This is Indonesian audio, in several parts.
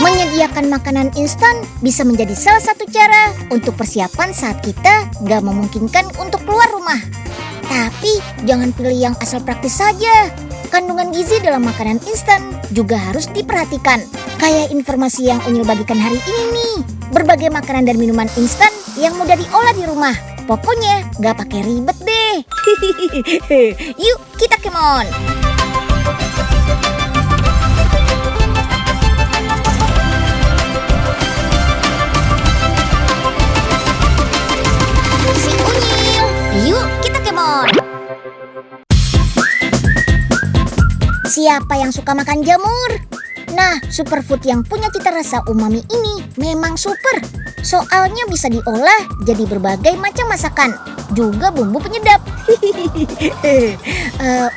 Menyediakan makanan instan bisa menjadi salah satu cara untuk persiapan saat kita gak memungkinkan untuk keluar rumah. Tapi jangan pilih yang asal praktis saja. Kandungan gizi dalam makanan instan juga harus diperhatikan. Kayak informasi yang Unyil bagikan hari ini nih. Berbagai makanan dan minuman instan yang mudah diolah di rumah. Pokoknya gak pakai ribet deh. Yuk kita kemon. Si Unyil, yuk kita kemon. Siapa yang suka makan jamur? Nah, superfood yang punya cita rasa umami ini memang super. Soalnya bisa diolah jadi berbagai macam masakan, juga bumbu penyedap.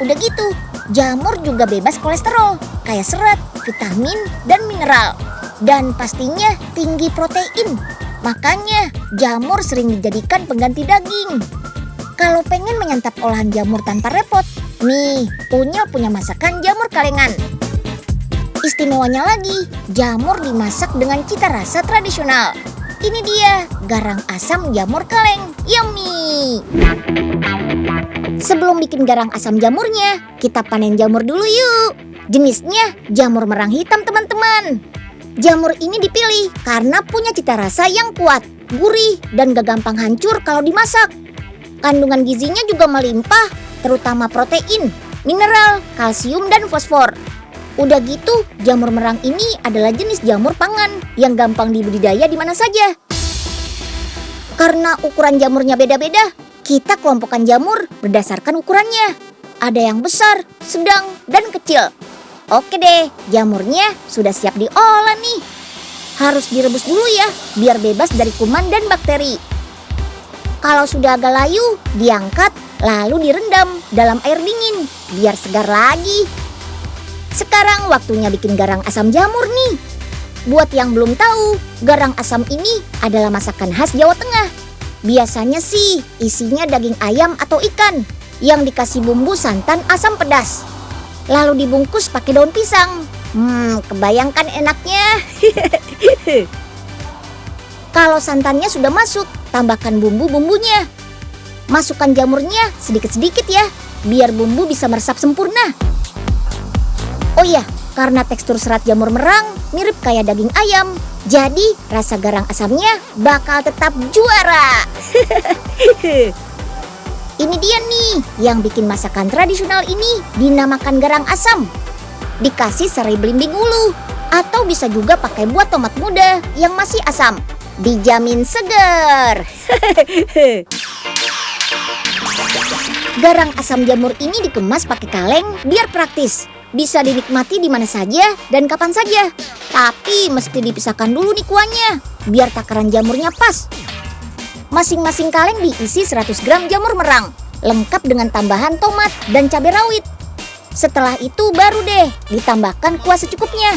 Udah gitu, jamur juga bebas kolesterol, kayak serat, vitamin, dan mineral. Dan pastinya tinggi protein. Makanya jamur sering dijadikan pengganti daging. Kalau pengen menyantap olahan jamur tanpa repot, nih, Unyil punya masakan jamur kalengan. Istimewanya lagi, jamur dimasak dengan cita rasa tradisional. Ini dia, garang asam jamur kaleng. Yummy! Sebelum bikin garang asam jamurnya, kita panen jamur dulu yuk. Jenisnya jamur merang hitam teman-teman. Jamur ini dipilih karena punya cita rasa yang kuat, gurih, dan gak gampang hancur kalau dimasak. Kandungan gizinya juga melimpah, terutama protein, mineral, kalsium, dan fosfor. Udah gitu, jamur merang ini adalah jenis jamur pangan yang gampang dibudidaya di mana saja. Karena ukuran jamurnya beda-beda, kita kelompokkan jamur berdasarkan ukurannya. Ada yang besar, sedang, dan kecil. Oke deh, jamurnya sudah siap diolah nih. Harus direbus dulu ya, biar bebas dari kuman dan bakteri. Kalau sudah agak layu, diangkat lalu direndam dalam air dingin biar segar lagi. Sekarang waktunya bikin garang asam jamur nih. Buat yang belum tahu, garang asam ini adalah masakan khas Jawa Tengah. Biasanya sih isinya daging ayam atau ikan yang dikasih bumbu santan asam pedas. Lalu dibungkus pakai daun pisang. Kebayangkan enaknya. Kalau santannya sudah masuk, tambahkan bumbu-bumbunya. Masukkan jamurnya sedikit-sedikit ya, biar bumbu bisa meresap sempurna. Oh iya, karena tekstur serat jamur merang mirip kayak daging ayam, jadi rasa garang asamnya bakal tetap juara. Ini dia nih yang bikin masakan tradisional ini dinamakan garang asam. Dikasih serai belimbing ulu, atau bisa juga pakai buah tomat muda yang masih asam. Dijamin segar. Garang asam jamur ini dikemas pakai kaleng biar praktis. Bisa dinikmati di mana saja dan kapan saja. Tapi mesti dipisahkan dulu nih kuahnya, biar takaran jamurnya pas. Masing-masing kaleng diisi 100 gram jamur merang, lengkap dengan tambahan tomat dan cabai rawit. Setelah itu baru deh ditambahkan kuah secukupnya.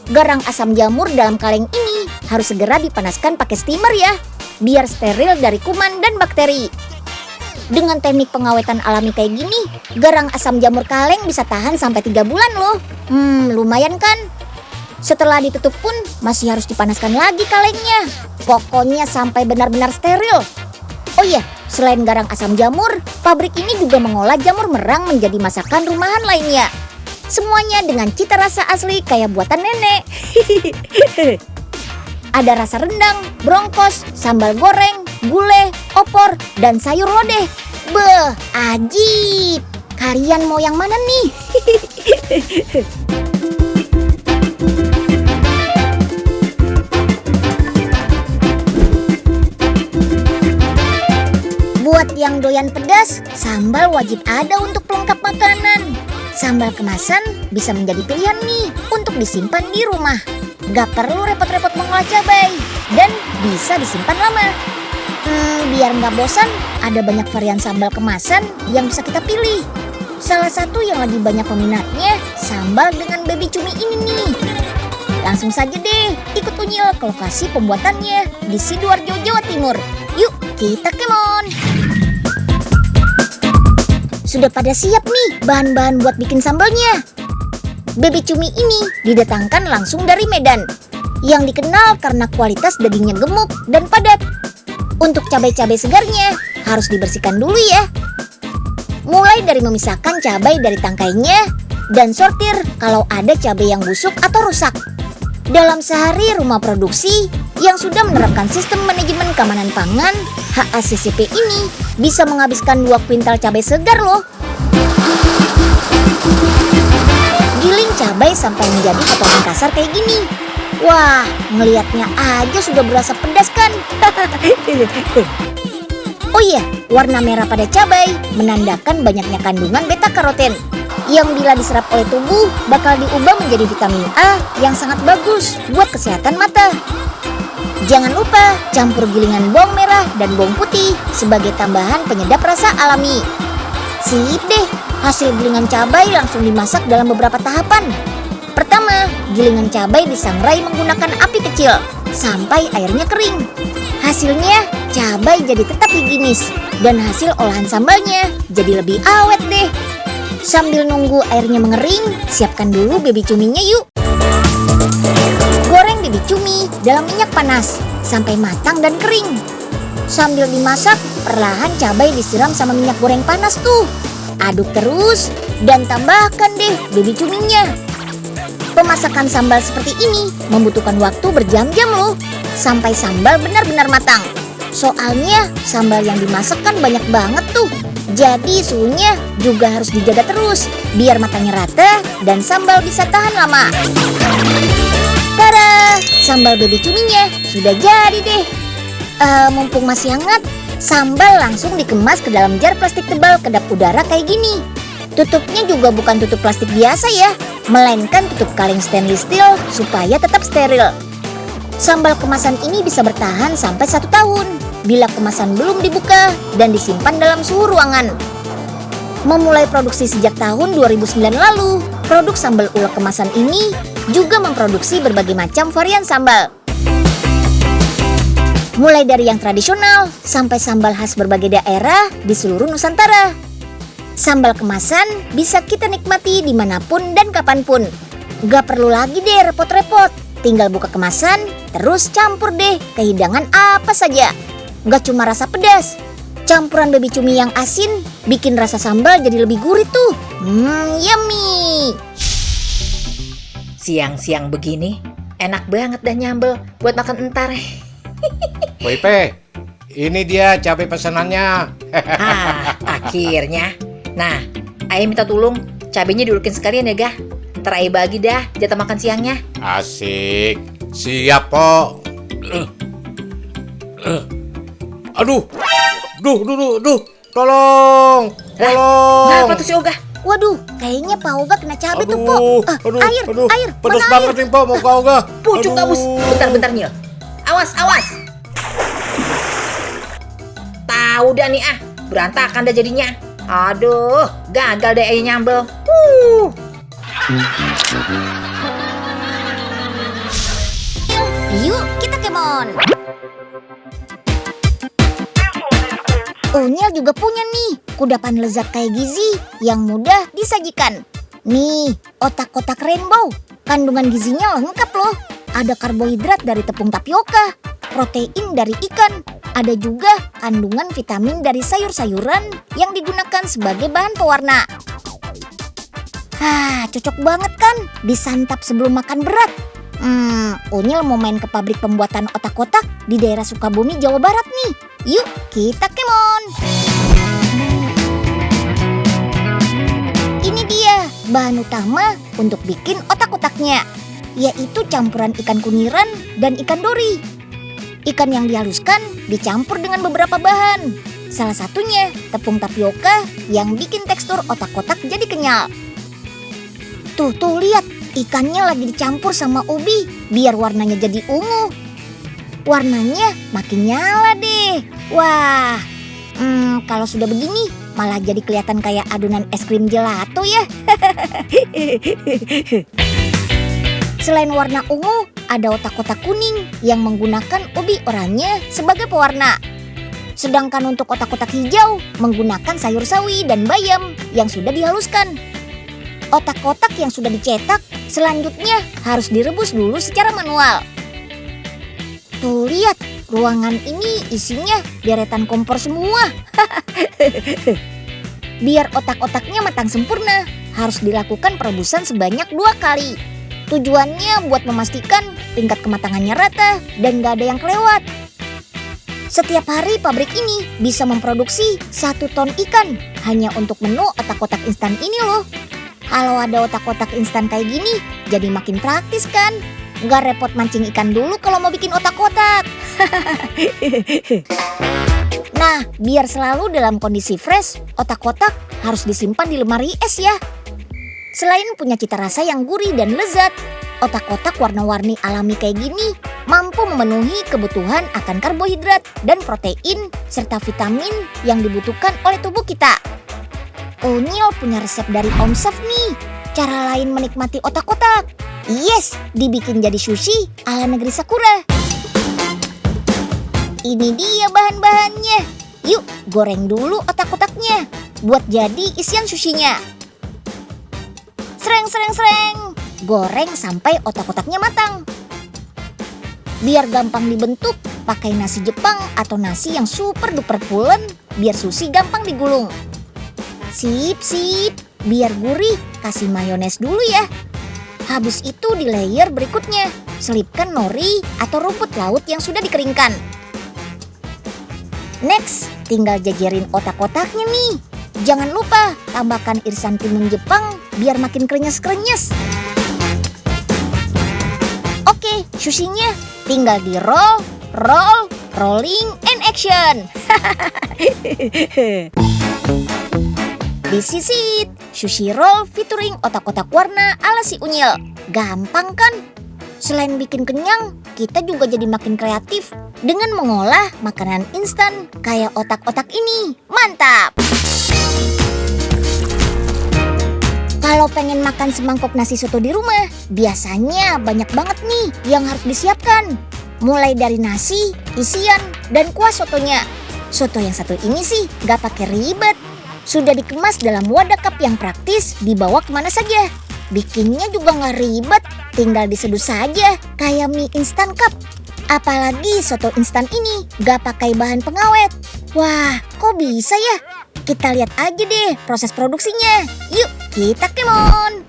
Garang asam jamur dalam kaleng ini harus segera dipanaskan pakai steamer ya, biar steril dari kuman dan bakteri. Dengan teknik pengawetan alami kayak gini, garang asam jamur kaleng bisa tahan sampai 3 bulan loh. Lumayan kan? Setelah ditutup pun masih harus dipanaskan lagi kalengnya. Pokoknya sampai benar-benar steril. Oh iya, selain garang asam jamur, pabrik ini juga mengolah jamur merang menjadi masakan rumahan lainnya. Semuanya dengan cita rasa asli kayak buatan nenek. Ada rasa rendang, brongkos, sambal goreng, gulai, opor, dan sayur lodeh. Beuh, ajib. Kalian mau yang mana nih? Buat yang doyan pedas, sambal wajib ada untuk pelengkap makanan. Sambal kemasan bisa menjadi pilihan nih untuk disimpan di rumah. Gak perlu repot-repot mengolah cabai dan bisa disimpan lama. Biar gak bosan, ada banyak varian sambal kemasan yang bisa kita pilih. Salah satu yang lagi banyak peminatnya, sambal dengan baby cumi ini nih. Langsung saja deh ikut Unyil ke lokasi pembuatannya di Sidoarjo, Jawa Timur. Yuk kita kemon. Sudah pada siap nih bahan-bahan buat bikin sambalnya. Baby cumi ini didatangkan langsung dari Medan, yang dikenal karena kualitas dagingnya gemuk dan padat. Untuk cabai-cabai segarnya harus dibersihkan dulu ya. Mulai dari memisahkan cabai dari tangkainya dan sortir kalau ada cabai yang busuk atau rusak. Dalam sehari rumah produksi yang sudah menerapkan sistem manajemen keamanan pangan HACCP ini bisa menghabiskan 2 kuintal cabai segar loh. Giling cabai sampai menjadi potongan kasar kayak gini. Wah, ngelihatnya aja sudah berasa pedas kan? Oh iya, warna merah pada cabai menandakan banyaknya kandungan beta karoten yang bila diserap oleh tubuh bakal diubah menjadi vitamin A yang sangat bagus buat kesehatan mata. Jangan lupa campur gilingan bawang merah dan bawang putih sebagai tambahan penyedap rasa alami. Sip deh, hasil gilingan cabai langsung dimasak dalam beberapa tahapan. Pertama, gilingan cabai disangrai menggunakan api kecil sampai airnya kering. Hasilnya, cabai jadi tetap higienis dan hasil olahan sambalnya jadi lebih awet deh. Sambil nunggu airnya mengering, siapkan dulu baby cuminya yuk. Goreng baby cumi dalam minyak panas sampai matang dan kering. Sambil dimasak, perlahan cabai disiram sama minyak goreng panas tuh. Aduk terus dan tambahkan deh baby cuminya. Pemasakan sambal seperti ini membutuhkan waktu berjam-jam loh, sampai sambal benar-benar matang. Soalnya sambal yang dimasak kan banyak banget tuh. Jadi suhunya juga harus dijaga terus biar matangnya rata dan sambal bisa tahan lama. Tada! Sambal baby cuminya sudah jadi deh. Mumpung masih hangat, sambal langsung dikemas ke dalam jar plastik tebal kedap udara kayak gini. Tutupnya juga bukan tutup plastik biasa ya, melainkan tutup kaleng stainless steel supaya tetap steril. Sambal kemasan ini bisa bertahan sampai 1 tahun bila kemasan belum dibuka dan disimpan dalam suhu ruangan. Memulai produksi sejak tahun 2009 lalu, produk sambal ulek kemasan ini juga memproduksi berbagai macam varian sambal. Mulai dari yang tradisional sampai sambal khas berbagai daerah di seluruh Nusantara. Sambal kemasan bisa kita nikmati dimanapun dan kapanpun. Gak perlu lagi deh repot-repot. Tinggal buka kemasan, terus campur deh ke hidangan apa saja. Gak cuma rasa pedas, campuran baby cumi yang asin bikin rasa sambal jadi lebih gurih tuh. Yummy. Siang-siang begini, enak banget dah nyambel buat makan entar. Woi Pe, ini dia cabai pesanannya. Akhirnya. Nah, Ayah minta tolong cabenya diulukin sekalian ya, Gah. Ntar Ayah bagi dah jatah makan siangnya. Asik, siap po. Aduh, tolong. Kenapa tuh si Oga? Waduh, kayaknya Pak Oga kena cabai tuh, Po. Air, pedas mana banget air? nih Po, mau kau Oga. Pucung gabus. Bentar Nyil. Awas. Tahu dah nih berantakan dah jadinya. Aduh, gagal deh Ayah nyambel. Yuk, kita kemon. Unyil juga punya nih kudapan lezat kayak gizi yang mudah disajikan. Nih, otak-otak rainbow. Kandungan gizinya lengkap loh. Ada karbohidrat dari tepung tapioka, protein dari ikan, ada juga kandungan vitamin dari sayur-sayuran yang digunakan sebagai bahan pewarna. Cocok banget kan disantap sebelum makan berat. Unyil mau main ke pabrik pembuatan otak-otak di daerah Sukabumi, Jawa Barat nih. Yuk, kita kemon. Ini dia bahan utama untuk bikin otak-otaknya, yaitu campuran ikan kuniran dan ikan dori. Ikan yang dihaluskan dicampur dengan beberapa bahan. Salah satunya tepung tapioka yang bikin tekstur otak-otak jadi kenyal. Tuh lihat, ikannya lagi dicampur sama ubi biar warnanya jadi ungu. Warnanya makin nyala deh. Wah, kalau sudah begini malah jadi kelihatan kayak adonan es krim gelato ya. Selain warna ungu, ada otak-otak kuning yang menggunakan ubi oranye sebagai pewarna. Sedangkan untuk otak-otak hijau menggunakan sayur sawi dan bayam yang sudah dihaluskan. Otak-otak yang sudah dicetak selanjutnya harus direbus dulu secara manual. Tuh lihat, ruangan ini isinya deretan kompor semua. Biar otak-otaknya matang sempurna, harus dilakukan perebusan sebanyak 2 kali. Tujuannya buat memastikan tingkat kematangannya rata dan gak ada yang kelewat. Setiap hari pabrik ini bisa memproduksi 1 ton ikan hanya untuk menu otak-otak instan ini loh. Kalau ada otak-otak instan kayak gini, jadi makin praktis kan? Gak repot mancing ikan dulu kalau mau bikin otak-otak. Nah, biar selalu dalam kondisi fresh, otak-otak harus disimpan di lemari es ya. Selain punya cita rasa yang gurih dan lezat, otak-otak warna-warni alami kayak gini mampu memenuhi kebutuhan akan karbohidrat dan protein serta vitamin yang dibutuhkan oleh tubuh kita. Unyil punya resep dari Om Chef nih, cara lain menikmati otak-otak. Yes, dibikin jadi sushi ala negeri Sakura. Ini dia bahan-bahannya. Yuk, goreng dulu otak-otaknya buat jadi isian sushinya. Sereng. Goreng sampai otak-otaknya matang. Biar gampang dibentuk, pakai nasi Jepang atau nasi yang super duper pulen biar sushi gampang digulung. Sip, biar gurih, kasih mayones dulu ya. Habis itu di layer berikutnya, selipkan nori atau rumput laut yang sudah dikeringkan. Next, tinggal jajarin otak-otaknya nih. Jangan lupa tambahkan irisan timun Jepang biar makin krenyes-krenyes. Oke, sushinya tinggal di roll, rolling, and action. This is it, sushi roll featuring otak-otak warna ala si Unyil. Gampang kan? Selain bikin kenyang, kita juga jadi makin kreatif dengan mengolah makanan instan kayak otak-otak ini. Mantap! Kalau pengen makan semangkok nasi soto di rumah, biasanya banyak banget nih yang harus disiapkan. Mulai dari nasi, isian, dan kuah sotonya. Soto yang satu ini sih gak pakai ribet. Sudah dikemas dalam wadah cup yang praktis dibawa kemana saja. Bikinnya juga gak ribet, tinggal diseduh saja kayak mie instan cup. Apalagi soto instan ini gak pakai bahan pengawet. Wah, kok bisa ya? Kita lihat aja deh proses produksinya. Yuk, kita kemon.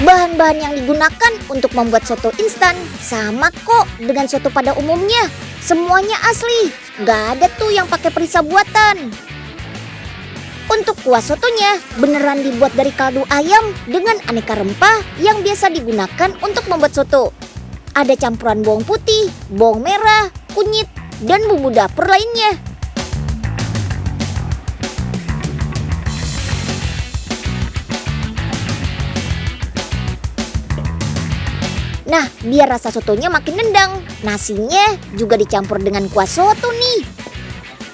Bahan-bahan yang digunakan untuk membuat soto instan sama kok dengan soto pada umumnya. Semuanya asli, gak ada tuh yang pakai perisa buatan. Untuk kuah sotonya beneran dibuat dari kaldu ayam dengan aneka rempah yang biasa digunakan untuk membuat soto. Ada campuran bawang putih, bawang merah, kunyit, dan bumbu dapur lainnya. Nah, biar rasa sotonya makin nendang, nasinya juga dicampur dengan kuah soto nih.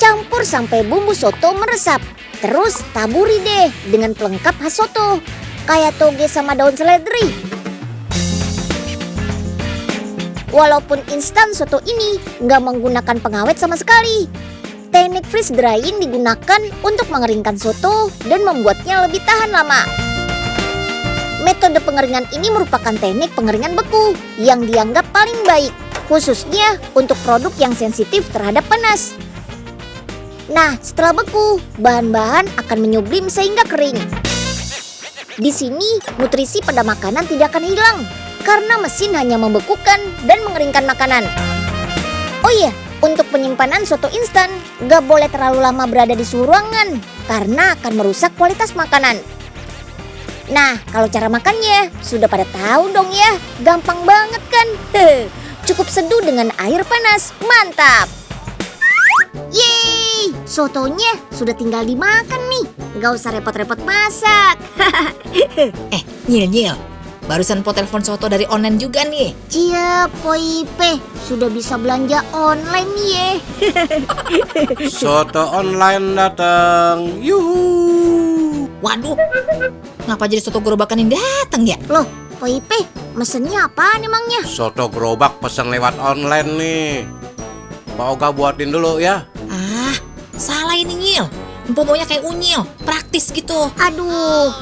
Campur sampai bumbu soto meresap. Terus taburi deh dengan pelengkap khas soto, kayak toge sama daun seledri. Walaupun instan soto ini nggak menggunakan pengawet sama sekali. Teknik freeze drying digunakan untuk mengeringkan soto dan membuatnya lebih tahan lama. Metode pengeringan ini merupakan teknik pengeringan beku yang dianggap paling baik, khususnya untuk produk yang sensitif terhadap panas. Nah, setelah beku, bahan-bahan akan menyublim sehingga kering. Di sini, nutrisi pada makanan tidak akan hilang, karena mesin hanya membekukan dan mengeringkan makanan. Oh iya, untuk penyimpanan soto instan, gak boleh terlalu lama berada di suhu ruangan, karena akan merusak kualitas makanan. Nah, kalau cara makannya sudah pada tahu dong ya, gampang banget kan? Cukup seduh dengan air panas, mantap! Yeay, sotonya sudah tinggal dimakan nih, gak usah repot-repot masak. Nyil, barusan po telepon soto dari online juga nih. Cia, Poipe, sudah bisa belanja online nih ya. Soto online datang. Yuhu. Waduh, ngapa jadi soto gerobakan yang datang ya? Loh, Poipe, mesennya apaan emangnya? Soto gerobak pesan lewat online nih. Pak Oga buatin dulu ya. Ah, salah ini Nyil. Pokoknya kayak unyil, praktis gitu. Aduh.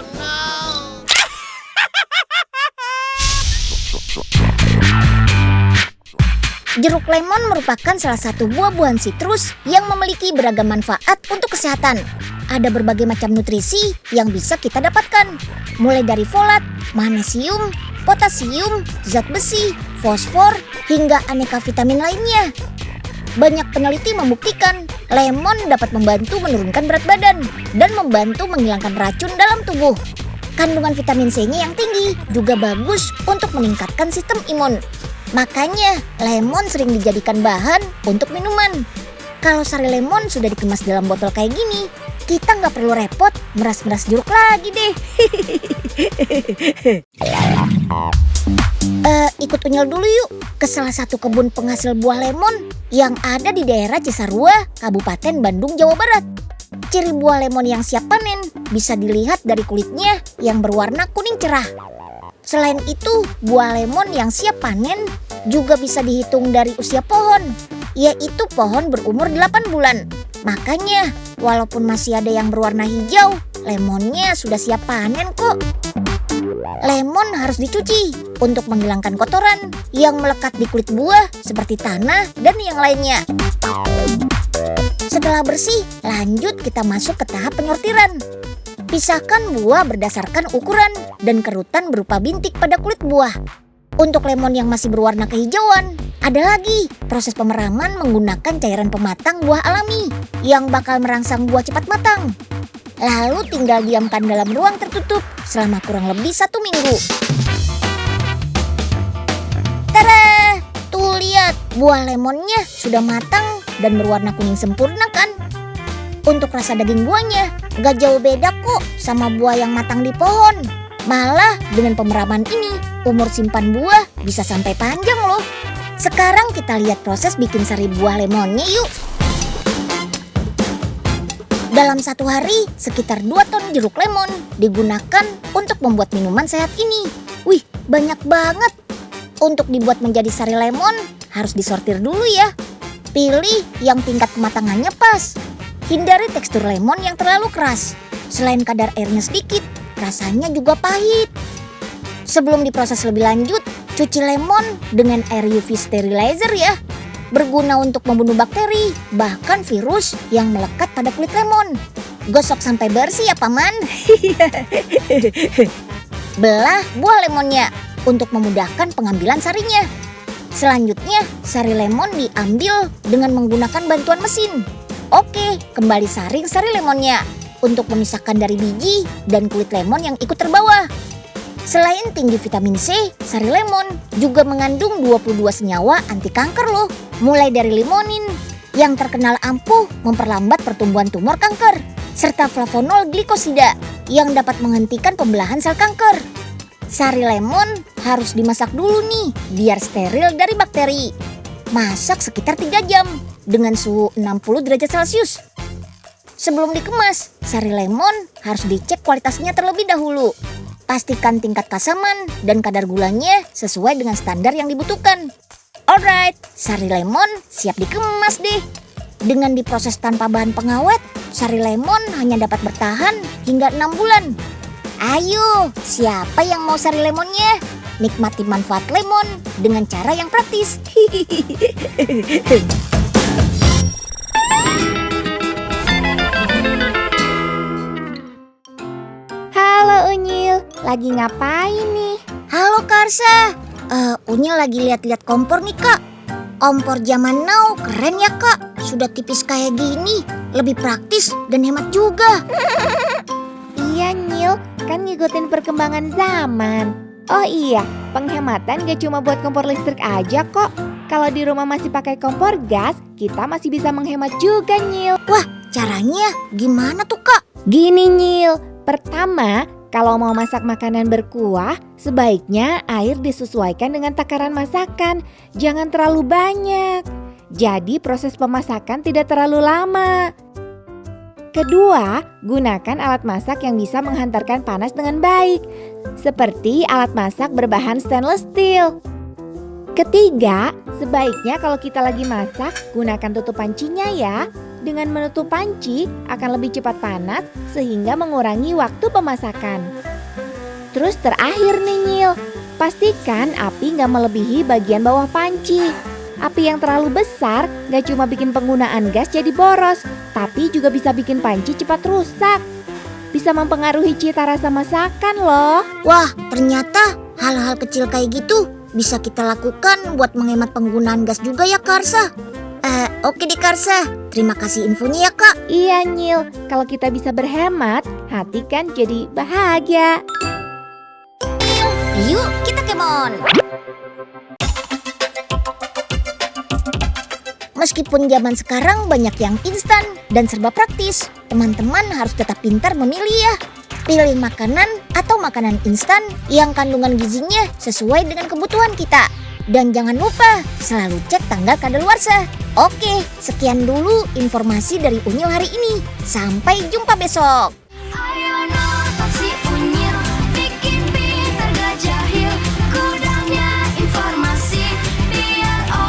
Jeruk lemon merupakan salah satu buah-buahan sitrus yang memiliki beragam manfaat untuk kesehatan. Ada berbagai macam nutrisi yang bisa kita dapatkan, mulai dari folat, magnesium, potasium, zat besi, fosfor, hingga aneka vitamin lainnya. Banyak peneliti membuktikan lemon dapat membantu menurunkan berat badan dan membantu menghilangkan racun dalam tubuh. Kandungan vitamin C-nya yang tinggi juga bagus untuk meningkatkan sistem imun. Makanya lemon sering dijadikan bahan untuk minuman. Kalau sari lemon sudah dikemas dalam botol kayak gini, kita nggak perlu repot meras-meras jeruk lagi deh. Ikut Unyil dulu yuk ke salah satu kebun penghasil buah lemon yang ada di daerah Cisarua, Kabupaten Bandung, Jawa Barat. Ciri buah lemon yang siap panen bisa dilihat dari kulitnya yang berwarna kuning cerah. Selain itu, buah lemon yang siap panen juga bisa dihitung dari usia pohon, yaitu pohon berumur 8 bulan. Makanya, walaupun masih ada yang berwarna hijau, lemonnya sudah siap panen kok. Lemon harus dicuci untuk menghilangkan kotoran yang melekat di kulit buah seperti tanah dan yang lainnya. Setelah bersih, lanjut kita masuk ke tahap penyortiran. Pisahkan buah berdasarkan ukuran dan kerutan berupa bintik pada kulit buah. Untuk lemon yang masih berwarna kehijauan, ada lagi proses pemeraman menggunakan cairan pematang buah alami yang bakal merangsang buah cepat matang. Lalu tinggal diamkan dalam ruang tertutup selama kurang lebih 1 minggu. Tada! Tuh lihat, buah lemonnya sudah matang dan berwarna kuning sempurna kan? Untuk rasa daging buahnya gak jauh beda kok sama buah yang matang di pohon. Malah dengan pemeraman ini, umur simpan buah bisa sampai panjang loh. Sekarang kita lihat proses bikin sari buah lemonnya yuk. Dalam 1 hari, sekitar 2 ton jeruk lemon digunakan untuk membuat minuman sehat ini. Wih, banyak banget. Untuk dibuat menjadi sari lemon, harus disortir dulu ya. Pilih yang tingkat kematangannya pas. Hindari tekstur lemon yang terlalu keras. Selain kadar airnya sedikit, rasanya juga pahit. Sebelum diproses lebih lanjut, cuci lemon dengan air UV sterilizer ya. Berguna untuk membunuh bakteri, bahkan virus yang melekat pada kulit lemon. Gosok sampai bersih ya paman. Belah buah lemonnya untuk memudahkan pengambilan sarinya. Selanjutnya, sari lemon diambil dengan menggunakan bantuan mesin. Oke, kembali saring sari lemonnya untuk memisahkan dari biji dan kulit lemon yang ikut terbawa. Selain tinggi vitamin C, sari lemon juga mengandung 22 senyawa anti kanker loh. Mulai dari limonin yang terkenal ampuh memperlambat pertumbuhan tumor kanker, serta flavonol glikosida yang dapat menghentikan pembelahan sel kanker. Sari lemon harus dimasak dulu nih biar steril dari bakteri. Masak sekitar 3 jam dengan suhu 60 derajat Celcius. Sebelum dikemas, sari lemon harus dicek kualitasnya terlebih dahulu. Pastikan tingkat kasaman dan kadar gulanya sesuai dengan standar yang dibutuhkan. Alright, sari lemon siap dikemas deh. Dengan diproses tanpa bahan pengawet, sari lemon hanya dapat bertahan hingga 6 bulan. Ayo, siapa yang mau sari lemonnya? Nikmati manfaat lemon dengan cara yang praktis. Halo Unyil, lagi ngapain nih? Halo Karsa, Unyil lagi lihat-lihat kompor nih kak. Kompor zaman now keren ya kak. Sudah tipis kayak gini, lebih praktis dan hemat juga. Iya Nyil, kan ngikutin perkembangan zaman. Oh iya, penghematan gak cuma buat kompor listrik aja kok. Kalau di rumah masih pakai kompor gas, kita masih bisa menghemat juga Nyil. Wah, caranya gimana tuh kak? Gini Nyil, pertama, kalau mau masak makanan berkuah, sebaiknya air disesuaikan dengan takaran masakan. Jangan terlalu banyak. Jadi proses pemasakan tidak terlalu lama. Kedua, gunakan alat masak yang bisa menghantarkan panas dengan baik, seperti alat masak berbahan stainless steel. Ketiga, sebaiknya kalau kita lagi masak, gunakan tutup pancinya ya. Dengan menutup panci akan lebih cepat panas sehingga mengurangi waktu pemasakan. Terus terakhir nih Nyil, pastikan api nggak melebihi bagian bawah panci. Api yang terlalu besar nggak cuma bikin penggunaan gas jadi boros, tapi juga bisa bikin panci cepat rusak. Bisa mempengaruhi cita rasa masakan loh. Wah, ternyata hal-hal kecil kayak gitu bisa kita lakukan buat menghemat penggunaan gas juga ya Karsa. Oke deh Karsa, terima kasih infonya ya Kak. Iya Nyil, kalau kita bisa berhemat, hati kan jadi bahagia. Yuk kita kemon. Meskipun zaman sekarang banyak yang instan dan serba praktis, teman-teman harus tetap pintar memilih ya. Pilih makanan atau makanan instan yang kandungan gizinya sesuai dengan kebutuhan kita. Dan jangan lupa selalu cek tanggal kadaluarsa. Oke, sekian dulu informasi dari Unyil hari ini. Sampai jumpa besok.